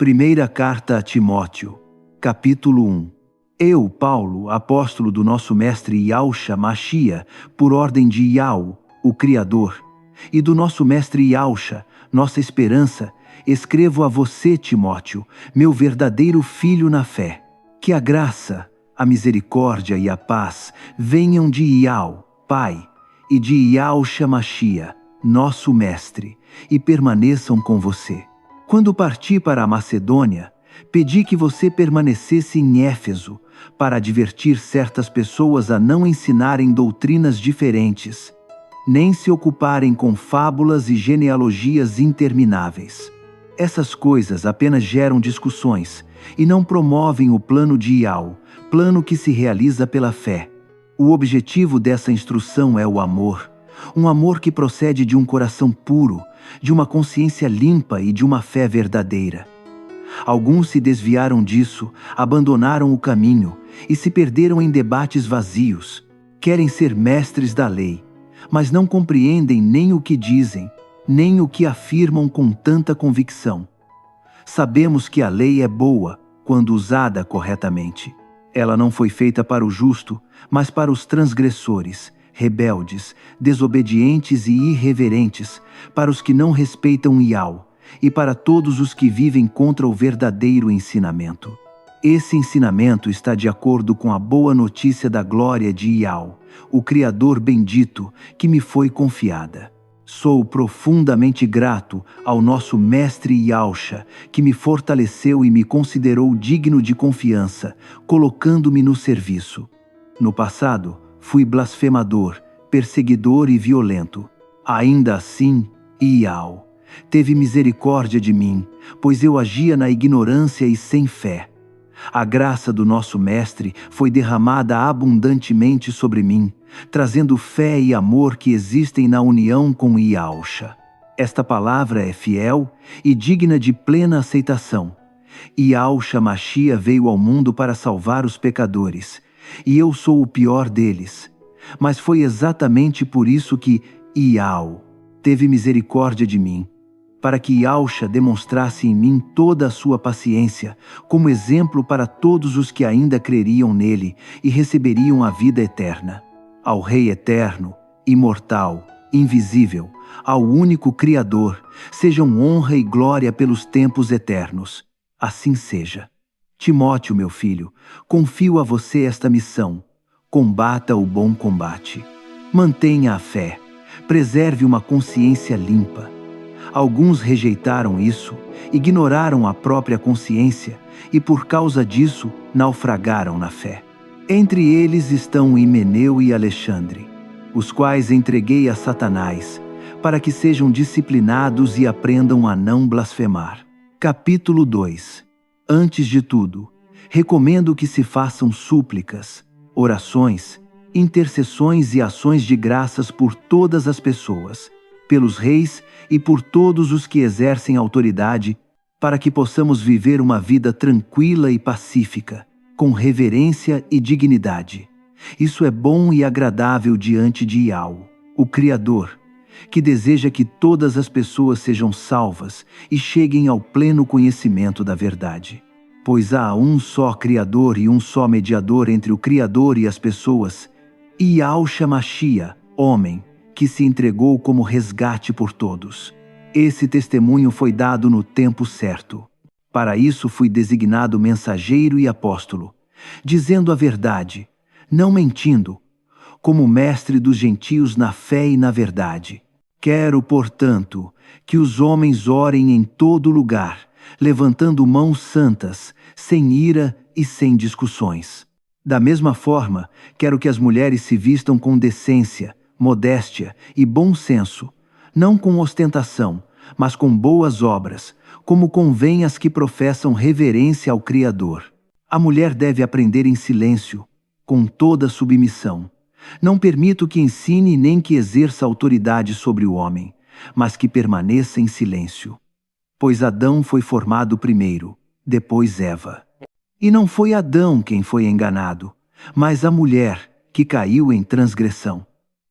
Primeira carta a Timóteo, capítulo 1. Eu, Paulo, apóstolo do nosso mestre Yahushua Machia, por ordem de Yahu, o Criador, e do nosso mestre Yahushua, nossa esperança, escrevo a você, Timóteo, meu verdadeiro filho na fé. Que a graça, a misericórdia e a paz venham de Yahu, Pai, e de Yahushua Machia, nosso mestre, e permaneçam com você. Quando parti para a Macedônia, pedi que você permanecesse em Éfeso, para advertir certas pessoas a não ensinarem doutrinas diferentes, nem se ocuparem com fábulas e genealogias intermináveis. Essas coisas apenas geram discussões e não promovem o plano de Yahu, plano que se realiza pela fé. O objetivo dessa instrução é o amor, um amor que procede de um coração puro, de uma consciência limpa e de uma fé verdadeira. Alguns se desviaram disso, abandonaram o caminho e se perderam em debates vazios. Querem ser mestres da lei, mas não compreendem nem o que dizem, nem o que afirmam com tanta convicção. Sabemos que a lei é boa quando usada corretamente. Ela não foi feita para o justo, mas para os transgressores, rebeldes, desobedientes e irreverentes, para os que não respeitam Yahu, e para todos os que vivem contra o verdadeiro ensinamento. Esse ensinamento está de acordo com a boa notícia da glória de Yahu, o Criador bendito, que me foi confiada. Sou profundamente grato ao nosso mestre Yahushua, que me fortaleceu e me considerou digno de confiança, colocando-me no serviço. No passado, fui blasfemador, perseguidor e violento. Ainda assim, Yahu teve misericórdia de mim, pois eu agia na ignorância e sem fé. A graça do nosso Mestre foi derramada abundantemente sobre mim, trazendo fé e amor que existem na união com Yahushua. Esta palavra é fiel e digna de plena aceitação. Yahushua Machia veio ao mundo para salvar os pecadores, e eu sou o pior deles. Mas foi exatamente por isso que Yahu teve misericórdia de mim, para que Yahushua demonstrasse em mim toda a sua paciência, como exemplo para todos os que ainda creriam nele e receberiam a vida eterna. Ao Rei eterno, imortal, invisível, ao único Criador, sejam honra e glória pelos tempos eternos. Assim seja. Timóteo, meu filho, confio a você esta missão. Combata o bom combate. Mantenha a fé. Preserve uma consciência limpa. Alguns rejeitaram isso, ignoraram a própria consciência e, por causa disso, naufragaram na fé. Entre eles estão Himeneu e Alexandre, os quais entreguei a Satanás, para que sejam disciplinados e aprendam a não blasfemar. Capítulo 2. Antes de tudo, recomendo que se façam súplicas, orações, intercessões e ações de graças por todas as pessoas, pelos reis e por todos os que exercem autoridade, para que possamos viver uma vida tranquila e pacífica, com reverência e dignidade. Isso é bom e agradável diante de Yahu, o Criador, que deseja que todas as pessoas sejam salvas e cheguem ao pleno conhecimento da verdade. Pois há um só Criador e um só mediador entre o Criador e as pessoas, Yahushua Machia, homem, que se entregou como resgate por todos. Esse testemunho foi dado no tempo certo. Para isso fui designado mensageiro e apóstolo, dizendo a verdade, não mentindo, como mestre dos gentios na fé e na verdade. Quero, portanto, que os homens orem em todo lugar, levantando mãos santas, sem ira e sem discussões. Da mesma forma, quero que as mulheres se vistam com decência, modéstia e bom senso, não com ostentação, mas com boas obras, como convém às que professam reverência ao Criador. A mulher deve aprender em silêncio, com toda submissão. Não permito que ensine nem que exerça autoridade sobre o homem, mas que permaneça em silêncio. Pois Adão foi formado primeiro, depois Eva. E não foi Adão quem foi enganado, mas a mulher, que caiu em transgressão.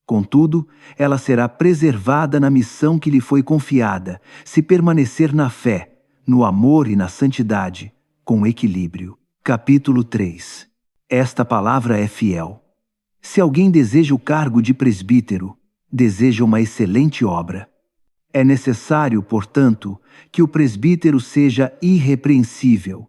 Contudo, ela será preservada na missão que lhe foi confiada, se permanecer na fé, no amor e na santidade, com equilíbrio. Capítulo 3. Esta palavra é fiel. Se alguém deseja o cargo de presbítero, deseja uma excelente obra. É necessário, portanto, que o presbítero seja irrepreensível,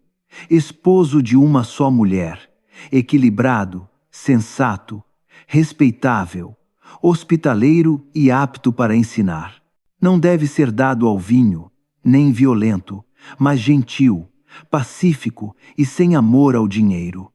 esposo de uma só mulher, equilibrado, sensato, respeitável, hospitaleiro e apto para ensinar. Não deve ser dado ao vinho, nem violento, mas gentil, pacífico e sem amor ao dinheiro.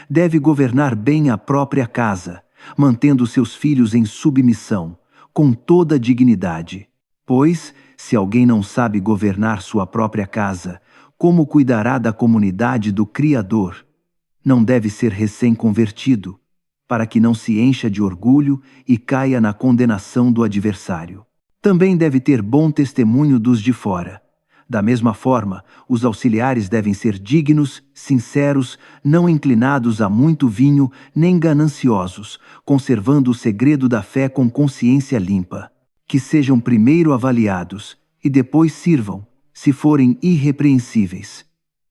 Deve governar bem a própria casa, mantendo seus filhos em submissão, com toda dignidade. Pois, se alguém não sabe governar sua própria casa, como cuidará da comunidade do Criador? Não deve ser recém-convertido, para que não se encha de orgulho e caia na condenação do adversário. Também deve ter bom testemunho dos de fora. Da mesma forma, os auxiliares devem ser dignos, sinceros, não inclinados a muito vinho, nem gananciosos, conservando o segredo da fé com consciência limpa. Que sejam primeiro avaliados e depois sirvam, se forem irrepreensíveis.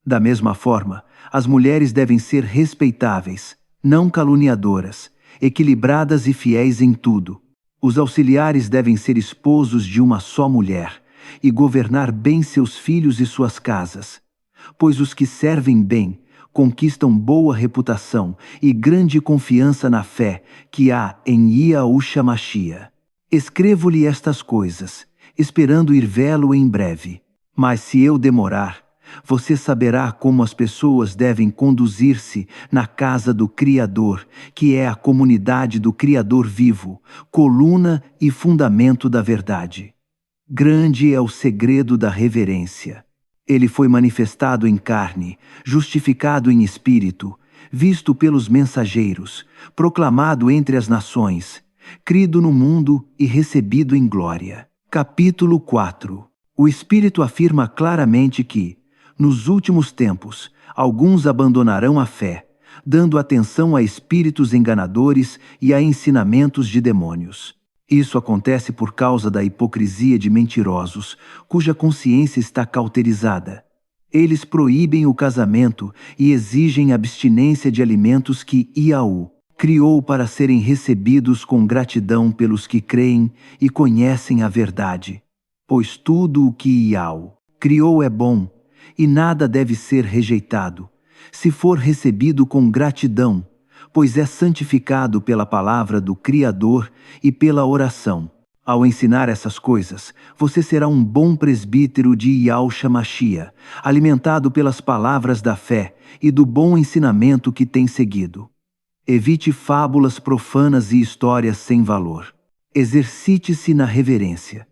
Da mesma forma, as mulheres devem ser respeitáveis, não caluniadoras, equilibradas e fiéis em tudo. Os auxiliares devem ser esposos de uma só mulher e governar bem seus filhos e suas casas, pois os que servem bem conquistam boa reputação e grande confiança na fé que há em Yahushua Mashia. Escrevo-lhe estas coisas, esperando ir vê-lo em breve. Mas se eu demorar, você saberá como as pessoas devem conduzir-se na casa do Criador, que é a comunidade do Criador vivo, coluna e fundamento da verdade. Grande é o segredo da reverência. Ele foi manifestado em carne, justificado em espírito, visto pelos mensageiros, proclamado entre as nações, crido no mundo e recebido em glória. Capítulo 4. O Espírito afirma claramente que, nos últimos tempos, alguns abandonarão a fé, dando atenção a espíritos enganadores e a ensinamentos de demônios. Isso acontece por causa da hipocrisia de mentirosos, cuja consciência está cauterizada. Eles proíbem o casamento e exigem abstinência de alimentos que Yahu criou para serem recebidos com gratidão pelos que creem e conhecem a verdade. Pois tudo o que Yahu criou é bom, e nada deve ser rejeitado, se for recebido com gratidão, pois é santificado pela palavra do Criador e pela oração. Ao ensinar essas coisas, você será um bom presbítero de Yahushua Mashia, alimentado pelas palavras da fé e do bom ensinamento que tem seguido. Evite fábulas profanas e histórias sem valor. Exercite-se na reverência,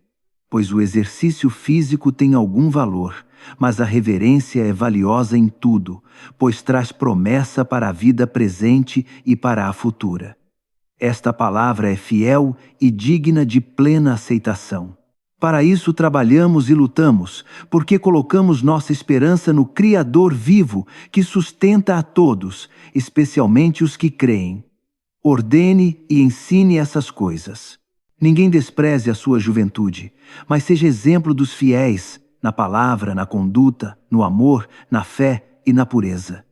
pois o exercício físico tem algum valor, mas a reverência é valiosa em tudo, pois traz promessa para a vida presente e para a futura. Esta palavra é fiel e digna de plena aceitação. Para isso trabalhamos e lutamos, porque colocamos nossa esperança no Criador vivo, que sustenta a todos, especialmente os que creem. Ordene e ensine essas coisas. Ninguém despreze a sua juventude, mas seja exemplo dos fiéis, na palavra, na conduta, no amor, na fé e na pureza.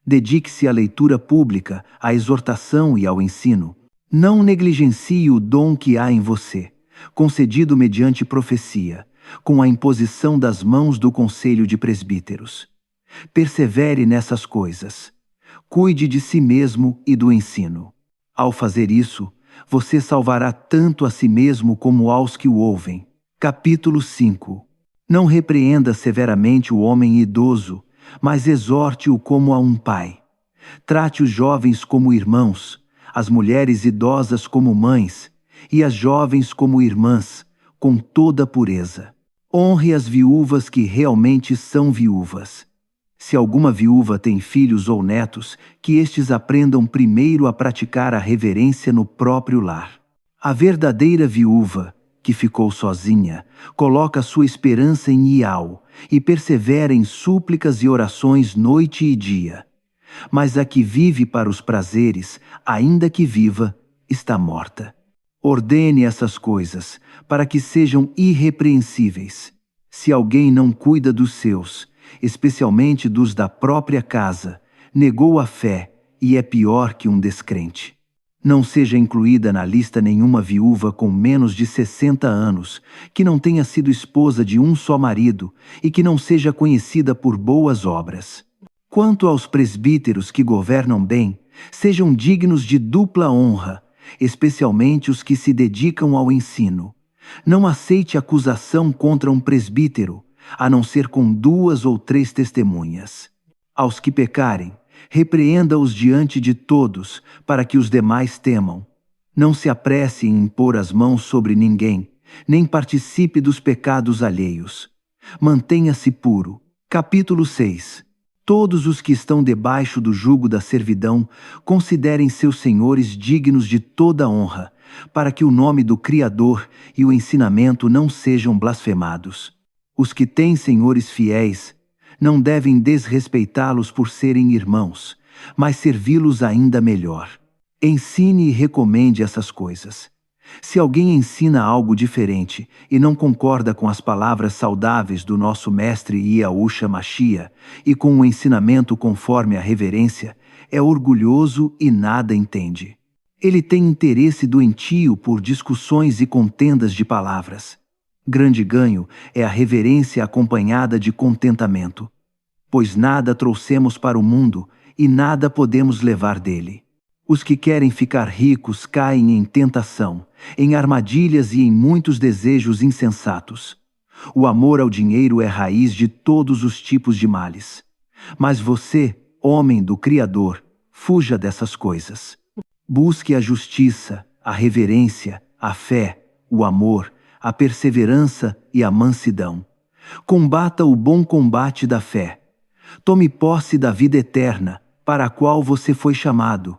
Dedique-se à leitura pública, à exortação e ao ensino. Não negligencie o dom que há em você, concedido mediante profecia, com a imposição das mãos do conselho de presbíteros. Persevere nessas coisas. Cuide de si mesmo e do ensino. Ao fazer isso, você salvará tanto a si mesmo como aos que o ouvem. Capítulo 5. Não repreenda severamente o homem idoso, mas exorte-o como a um pai. Trate os jovens como irmãos, as mulheres idosas como mães, e as jovens como irmãs, com toda pureza. Honre as viúvas que realmente são viúvas. Se alguma viúva tem filhos ou netos, que estes aprendam primeiro a praticar a reverência no próprio lar. A verdadeira viúva, que ficou sozinha, coloca sua esperança em Yahu e persevera em súplicas e orações noite e dia. Mas a que vive para os prazeres, ainda que viva, está morta. Ordene essas coisas, para que sejam irrepreensíveis. Se alguém não cuida dos seus, especialmente dos da própria casa, negou a fé e é pior que um descrente. Não seja incluída na lista nenhuma viúva com menos de 60 anos, que não tenha sido esposa de um só marido e que não seja conhecida por boas obras. Quanto aos presbíteros que governam bem, sejam dignos de dupla honra, especialmente os que se dedicam ao ensino. Não aceite acusação contra um presbítero, a não ser com 2 ou 3 testemunhas. Aos que pecarem, repreenda-os diante de todos, para que os demais temam. Não se apresse em impor as mãos sobre ninguém, nem participe dos pecados alheios. Mantenha-se puro. Capítulo 6. Todos os que estão debaixo do jugo da servidão considerem seus senhores dignos de toda honra, para que o nome do Criador e o ensinamento não sejam blasfemados. Os que têm senhores fiéis não devem desrespeitá-los por serem irmãos, mas servi-los ainda melhor. Ensine e recomende essas coisas. Se alguém ensina algo diferente e não concorda com as palavras saudáveis do nosso mestre Yahushua Mashia e com o ensinamento conforme a reverência, é orgulhoso e nada entende. Ele tem interesse doentio por discussões e contendas de palavras. Grande ganho é a reverência acompanhada de contentamento. Pois nada trouxemos para o mundo e nada podemos levar dele. Os que querem ficar ricos caem em tentação, em armadilhas e em muitos desejos insensatos. O amor ao dinheiro é raiz de todos os tipos de males. Mas você, homem do Criador, fuja dessas coisas. Busque a justiça, a reverência, a fé, o amor, a perseverança e a mansidão. Combata o bom combate da fé. Tome posse da vida eterna, para a qual você foi chamado,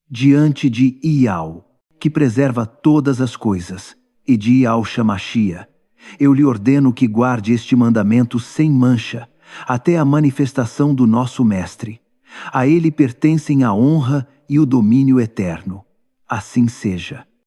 diante de Iau, que preserva todas as coisas, e de Yahushua Mashia. Eu lhe ordeno que guarde este mandamento sem mancha, até a manifestação do nosso Mestre. A ele pertencem a honra e o domínio eterno. Assim seja.